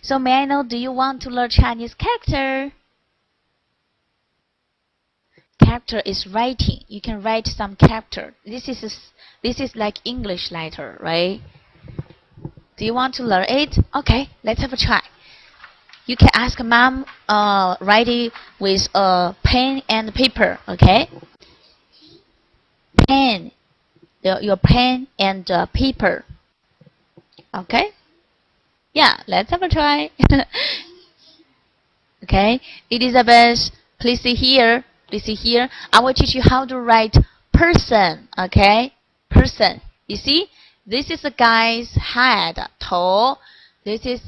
So may I know, do you want to learn Chinese character? Character is writing. You can write some character. This is like English letter, right? Do you want to learn it? Okay, let's have a try. You can ask mom, write it with a pen and paper. Okay, pen, your pen and paper. Okay, yeah, let's have a try. Okay, Elizabeth, please see here. Please see here. I will teach you how to write person. Okay, person. You see, this is a guy's head, 头. This is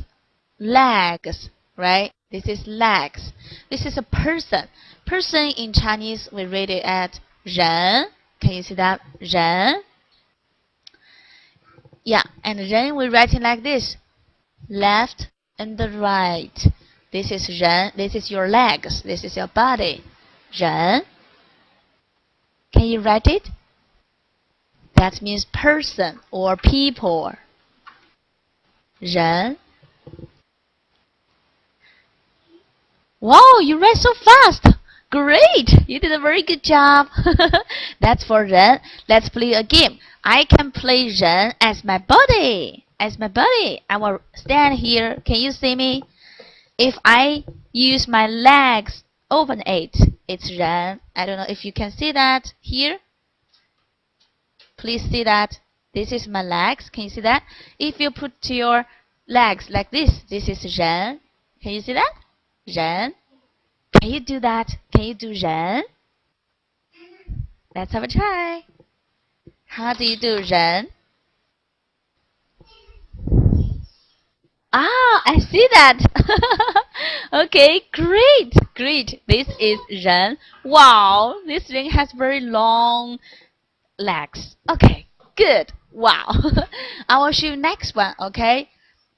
legs, right? This is legs. This is a person. Person in Chinese, we read it as 人. Can you see that? 人. Yeah, and 人 we write it like this. Left and the right. This is 人. This is your legs. This is your body. 人. Can you write it? That means person or people. 人. Wow, you read so fast. Great. You did a very good job. That's for 人. Let's play a game. I can play 人 as my body. As my body. I will stand here. Can you see me? If I use my legs, open it. It's 人. I don't know if you can see that here. Please see that. This is my legs. Can you see that? If you put your legs like this, this is 人. Can you see that? 人. Can you do that? Can you do 人? Let's have a try. How do you do 人? Ah, I see that. Okay, great, great. This is 人. Wow, this ring has very long legs. Okay, good. Wow. I will show you next one, okay?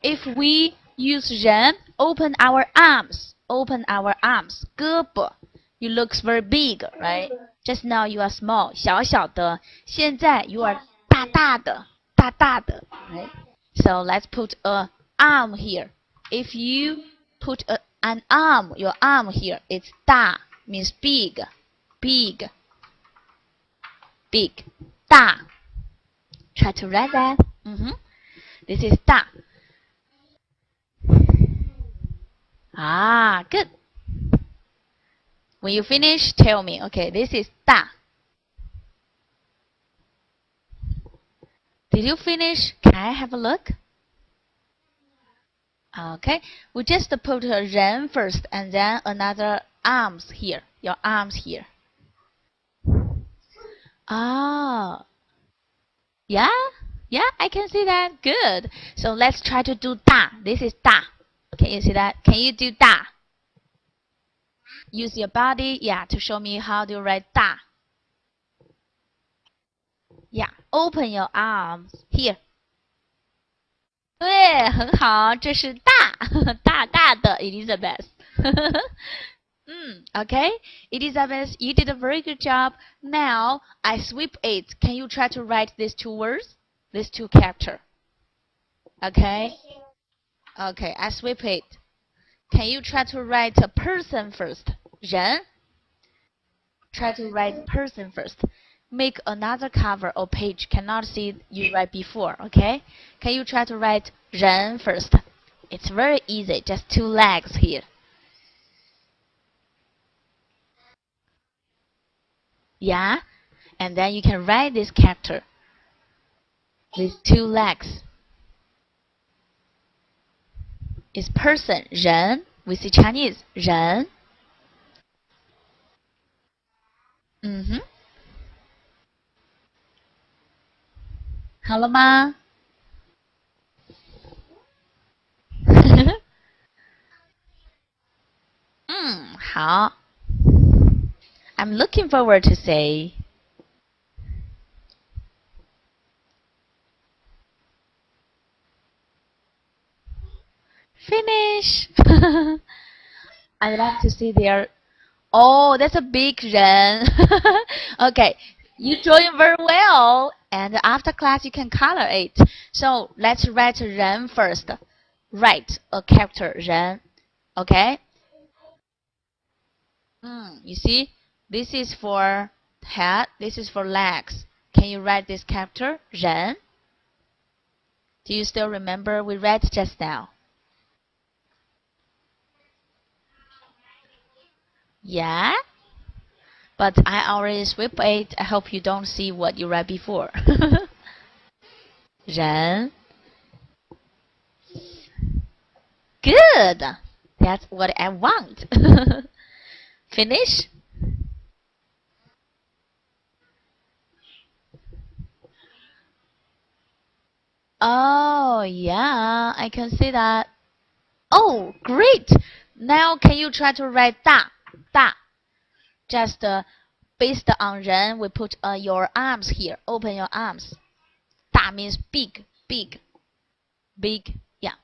If we use 人, open our arms. Open our arms. 胳膊. You look very big, right? Just now you are small. 小小的. 现在 you are 大大的. 大大的. Right? So let's put a arm here. If you put an arm, your arm here, it's 大 means big. Big. Big. 大. Try to write that. This is 大. Ah, good. When you finish, tell me. Okay, this is 大. Did you finish? Can I have a look? Okay, we just put a 人 first and then another arms here. Your arms here. Ah. Yeah? Yeah, I can see that. Good. So let's try to do 大. This is 大. Can you see that? Can you do 大? Use your body, yeah, to show me how to write 大. Yeah, open your arms here. 对，很好，这是大，大大的 Elizabeth. Okay, Elizabeth, you did a very good job. Now I sweep it. Can you try to write these two words? These two characters. Okay. Okay, I sweep it. Can you try to write a person first? 人. Try to write person first. Make another cover or page. Cannot see you write before. Okay. Can you try to write 人 first? It's very easy. Just two legs here. Yeah. And then you can write this character with two legs. It's person 人. We see Chinese 人.好了吗？好。I'm looking forward to say. Finish. I'd like to see their. Oh, that's a big 人. Okay, you drawing very well. And after class, you can color it. So let's write 人 first. write a character 人 okay you see this is for head, this is for legs. Can you write this character 人 Do you still remember we read just now? Yeah, but I already sweep it. I hope you don't see what you read before. 人 Good. That's what I want. Finish? Oh, yeah, I can see that. Oh, great. Now can you try to write 大 大 Just based on 人, we put your arms here. Open your arms. 大 means big, big, big. Yeah.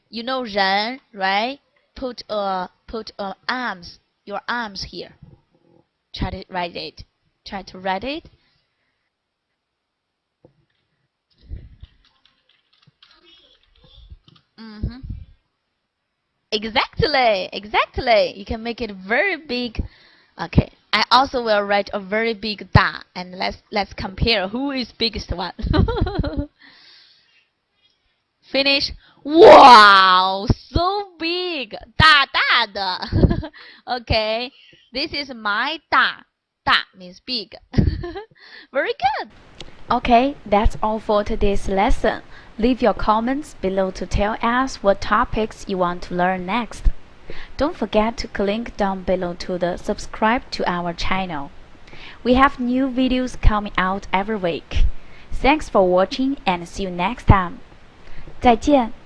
You know 人, right? Put arms, your arms here. Try to write it. Try to write it. Exactly, exactly. You can make it very big. Okay. I also will write a very big 大 and let's compare who is biggest one. Finish. Wow, so big. 大大的. Okay. This is my 大. 大 means big. Very good. Okay, that's all for today's lesson. Leave your comments below to tell us what topics you want to learn next. Don't forget to click down below to subscribe to our channel. We have new videos coming out every week. Thanks for watching and see you next time. 再见。